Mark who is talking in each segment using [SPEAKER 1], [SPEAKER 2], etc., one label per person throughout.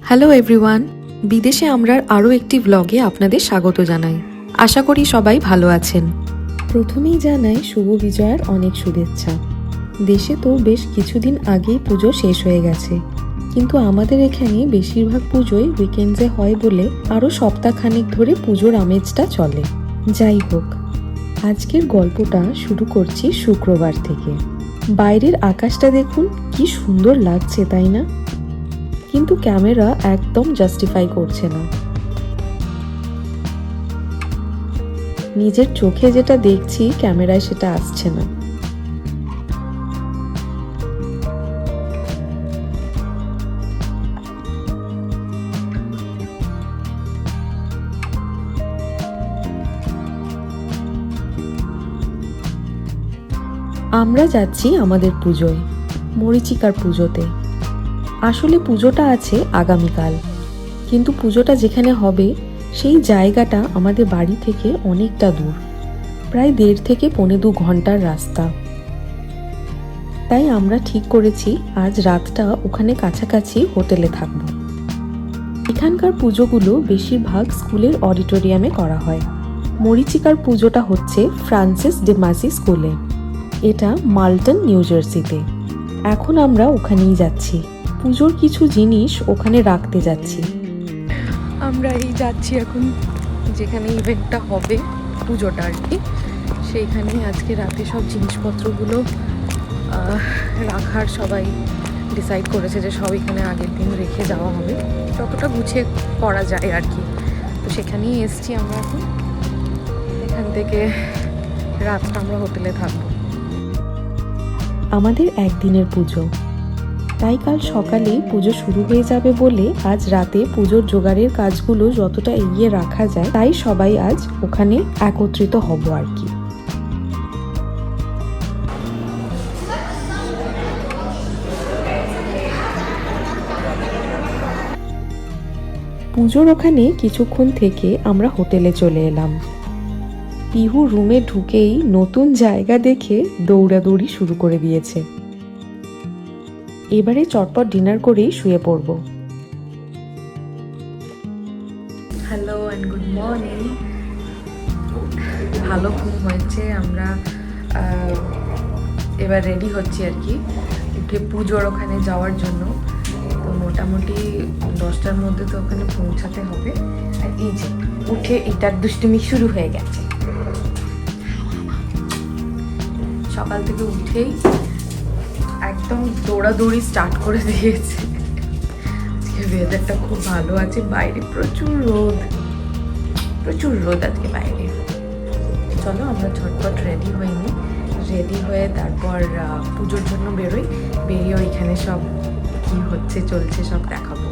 [SPEAKER 1] Hello everyone, বিদেশে আমরার আরও একটি ব্লগে আপনাদের স্বাগত জানাই। আশা করি সবাই ভালো আছেন। প্রথমেই জানাই শুভ বিজয়ার অনেক শুভেচ্ছা। দেশে তো বেশ কিছুদিন আগেই পুজো শেষ হয়ে গেছে, কিন্তু আমাদের এখানে বেশিরভাগ পুজোই উইকেন্ডসে হয় বলে আরও সপ্তাহখানেক ধরে পুজোর আমেজটা চলে। যাই হোক, আজকের গল্পটা শুরু করছি শুক্রবার থেকে। বাইরের আকাশটা দেখুন, কি সুন্দর লাগছে তাই না? কিন্তু ক্যামেরা একদম জাস্টিফাই করছে না। নিজের চোখে যেটা দেখছি ক্যামেরায় সেটা আসছে না। আমরা যাচ্ছি আমাদের পুজোয়, মরীচিকার পুজোতে। আসলে পুজোটা আছে আগামীকাল, কিন্তু পুজোটা যেখানে হবে সেই জায়গাটা আমাদের বাড়ি থেকে অনেকটা দূর, প্রায় 1.5 থেকে 2.25 ঘন্টার রাস্তা। তাই আমরা ঠিক করেছি আজ রাতটা ওখানে কাছাকাছি হোটেলে থাকব। এখানকার পুজোগুলো বেশিরভাগ স্কুলের অডিটোরিয়ামে করা হয়। মরীচিকার পুজোটা হচ্ছে ফ্রান্সিস ডে মাসি স্কুলে, এটা মাল্টন নিউ জার্সিতে। এখন আমরা ওখানেই যাচ্ছি, পুজোর কিছু জিনিস ওখানে রাখতে যাচ্ছি। আমরা যাচ্ছি এখন যেখানে ইভেন্টটা হবে, পুজোটা আর কি, সেইখানেই আজকে রাতে সব জিনিসপত্রগুলো রাখার সবাই ডিসাইড করেছে যে সব এখানে আগের দিন রেখে যাওয়া হবে, যতটা গুছিয়ে করা যায় আর কি। তো সেখানেই এসছি আমরা এখন। এখান থেকে রাতটা আমরা হোটেলে থাকবো। আমাদের একদিনের পুজো, তাই কাল সকালেই পুজো শুরু হয়ে যাবে বলে আজ রাতে পুজোর জোগাড়ের কাজগুলো যতটা এগিয়ে রাখা যায় তাই সবাই আজ ওখানে একত্রিত হব আর কি। পুজোর ওখানে কিছুক্ষণ থেকে আমরা হোটেলে চলে এলাম। পিহু রুমে ঢুকেই নতুন জায়গা দেখে দৌড়াদৌড়ি শুরু করে দিয়েছে। এবারে চটপট ডিনার করেই শুয়ে পড়ব। Hello and good morning. ভালো ঘুম হয়েছে। আমরা এবার রেডি হচ্ছি আর কি, উঠে পুজোর ওখানে যাওয়ার জন্য। তো মোটামুটি 10টার মধ্যে তো ওখানে পৌঁছাতে হবে। আর এই যে উঠে এটার দুষ্টুমি শুরু হয়ে গেছে। সকাল থেকে উঠেই একদম দৌড়াদৌড়ি স্টার্ট করে দিয়েছে। আজকে ওয়েদারটা খুব ভালো আছে, বাইরে প্রচুর রোদ আজকে বাইরে। চলো আমরা ঝটপট রেডি হইনি, রেডি হয়ে তারপর পুজোর জন্য বেরিয়ে ওইখানে সব কি হচ্ছে চলছে সব দেখাবো।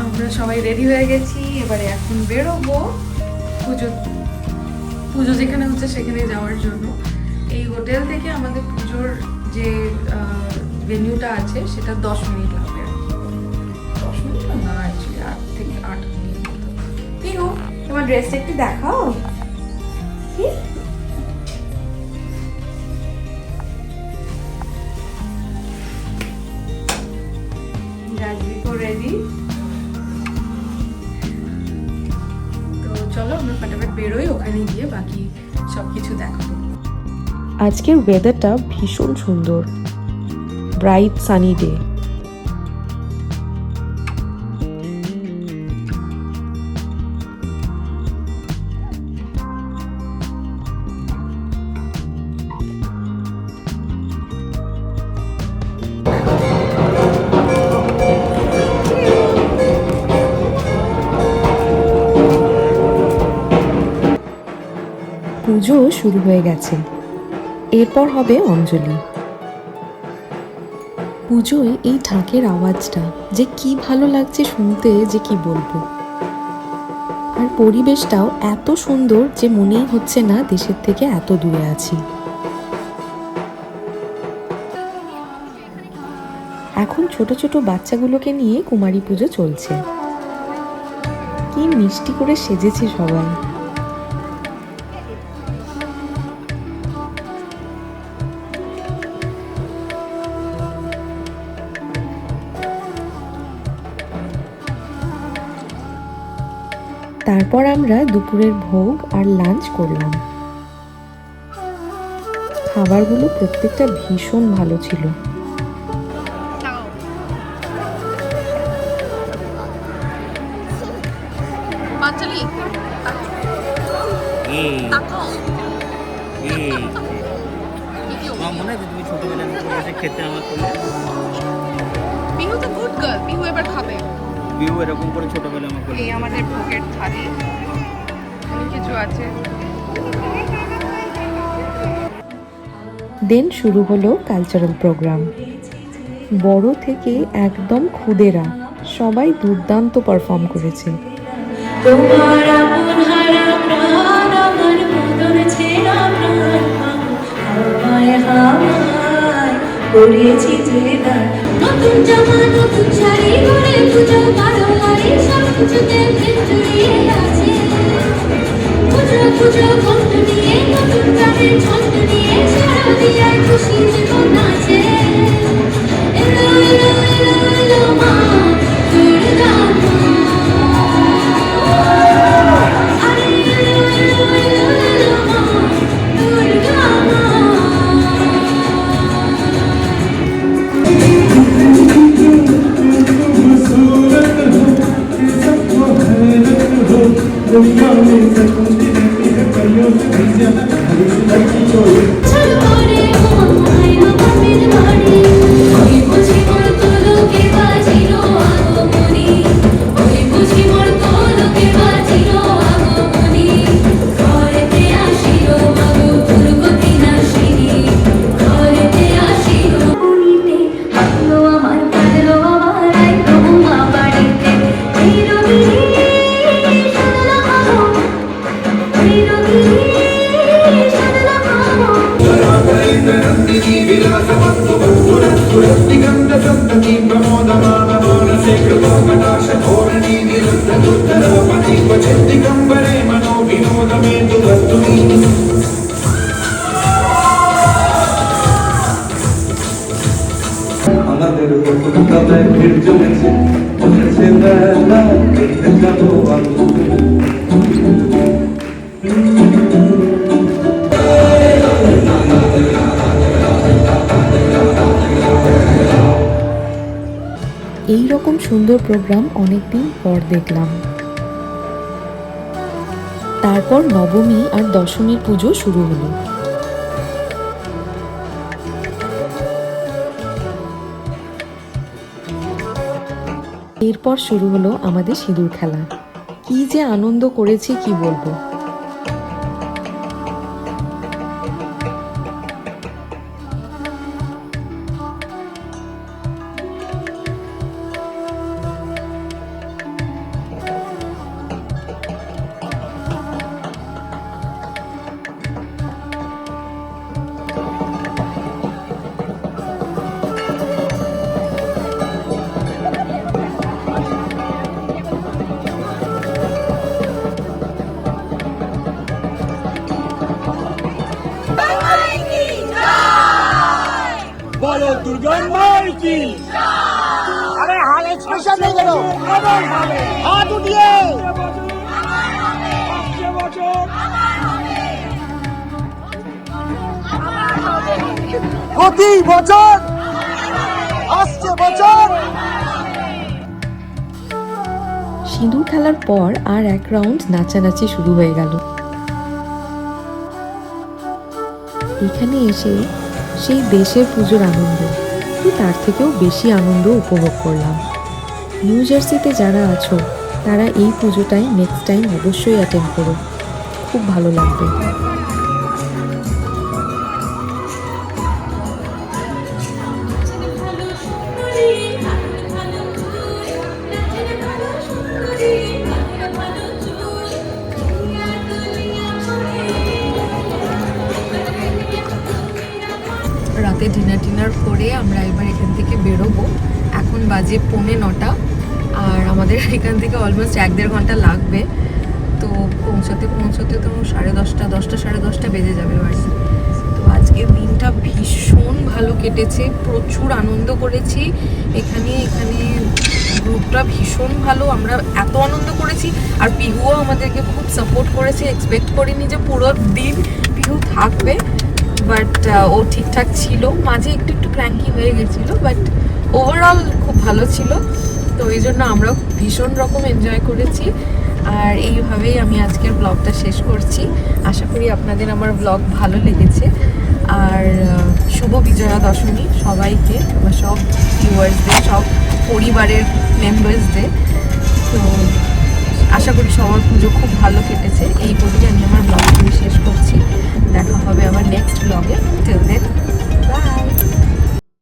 [SPEAKER 1] আমরা সবাই রেডি হয়ে গেছি, এবারে এখন বেরোবো পুজো যেখানে হচ্ছে সেখানে যাওয়ার জন্য। এই হোটেল থেকে আমাদের পুজোর যে ভেন্যুটা আছে সেটা 10 মিনিট লাগবে। 10 মিনিট না, অ্যাকচুয়ালি 8 থেকে 8 মিনিট মতো। পিহু, তোমার ড্রেসটা একটু দেখাও। রাজদীপও রেডি। তো চলো আমরা ফটাফট বেরোই, ওখানে গিয়ে বাকি সব কিছু দেখাবো। আজকের ওয়েদারটা ভীষণ সুন্দর, ব্রাইট সানি ডে। পুজো শুরু হয়ে গেছে, এরপর হবে অঞ্জলি। পুজোয় এই ঢাকের আওয়াজটা যে কি ভালো লাগছে শুনতে, যে কি বলবো। আর পরিবেশটাও এত সুন্দর যে মনেই হচ্ছে না দেশের থেকে এত দূরে আছি। এখন ছোট ছোট বাচ্চাগুলোকে নিয়ে কুমারী পুজো চলছে। কি মিষ্টি করে সেজেছে সবাই। তারপর আমরা দুপুরের ভোগ আর লাঞ্চ করলাম। খাবারগুলো প্রত্যেকটা ভীষণ ভালো ছিল।
[SPEAKER 2] মনে আছে তুমি ছোটবেলায় এসে খেতে আমার করলে?
[SPEAKER 3] বিহু তো গুড গার্ল, বিহু এবার খাবে।
[SPEAKER 2] বিহু এরকম করে ছোটবেলায় আমার করলে।
[SPEAKER 3] এই আমাদের ভোগের থালি, অনেক কিছু আছে।
[SPEAKER 1] দেন শুরু হলো কালচারাল প্রোগ্রাম। বড় থেকে একদম ক্ষুদেরা সবাই দুর্দান্ত পারফর্ম করেছে।
[SPEAKER 4] তোমার আপন হারা প্রাণ আমার মদন ছেঁড়া প্রাণ হাওয়ায় হাওয়ায় করেছি যে গান। নতুন জামা নতুন শাড়ি ঘরে পুজো বারো বাড়ি সব কিছুতে প্রেম জড়িয়ে আছে। পুজো পুজো কণ্ঠ নিয়ে নতুন গানের ছন্দ নিয়ে সারা দিয়ে খুশি জীবন আছে। এলো এলো এলো এলো মা দুর্গা মা।
[SPEAKER 5] আমাদের কলকাতায় ভিড় জমেছে বসেছে মেলা দেখতে যাবো আমি।
[SPEAKER 1] এই রকম সুন্দর প্রোগ্রাম অনেকদিন পর দেখলাম। তারপর নবমী আর দশমীর পুজো শুরু হলো। এরপর শুরু হলো আমাদের সিঁদুর খেলা। কি যে আনন্দ করেছি কি বলবো।
[SPEAKER 6] বলো দুর্গা মাই কি। আরে হাল এক্সপ্রেশন নেই কেন? হাত উঠিয়ে প্রতি বছর আসছে বছর।
[SPEAKER 1] সিঁদুর খেলার পর আর এক রাউন্ড নাচানাচি শুরু হয়ে গেল। এখানে এসে সেই দেশের পুজোর আনন্দ তার থেকেও বেশি আনন্দ উপভোগ করলাম। নিউ জার্সিতে যারা আছো তারা এই পুজোটাই নেক্সট টাইম অবশ্যই অ্যাটেন্ড করো, খুব ভালো লাগবে। রাতে ডিনার করে আমরা এবার এখান থেকে বেরোবো। এখন বাজে 9:45 আর আমাদের এখান থেকে অলমোস্ট 1-1.5 ঘন্টা লাগবে। তো পৌঁছাতে তো 10:30 10টা 10টা 10:30 বেজে যাবে বাড়ি। তো আজকের দিনটা ভীষণ ভালো কেটেছে, প্রচুর আনন্দ করেছি এখানে। গ্রুপটা ভীষণ ভালো, আমরা এত আনন্দ করেছি। আর পিহুও আমাদেরকে খুব সাপোর্ট করেছে, এক্সপেক্ট করিনি যে পুরো দিন পিহু থাকবে, বাট ও ঠিকঠাক ছিল। মাঝে একটু ক্র্যাঙ্কি হয়ে গেছিলো, বাট ওভারঅল খুব ভালো ছিল। তো এই জন্য আমরাও ভীষণ রকম এনজয় করেছি। আর এইভাবেই আমি আজকের ব্লগটা শেষ করছি। আশা করি আপনাদের আমার ব্লগ ভালো লেগেছে। আর শুভ বিজয়া দশমী সবাইকে, আমার সব ভিউয়ার্সদের, সব পরিবারের মেম্বার্সদের। তো আশা করি সবার পুজো খুব ভালো কেটেছে। এই বলে আমি আমার ব্লগটি শেষ করছি। দেখা হবে আবার নেক্সট ব্লগে। Till then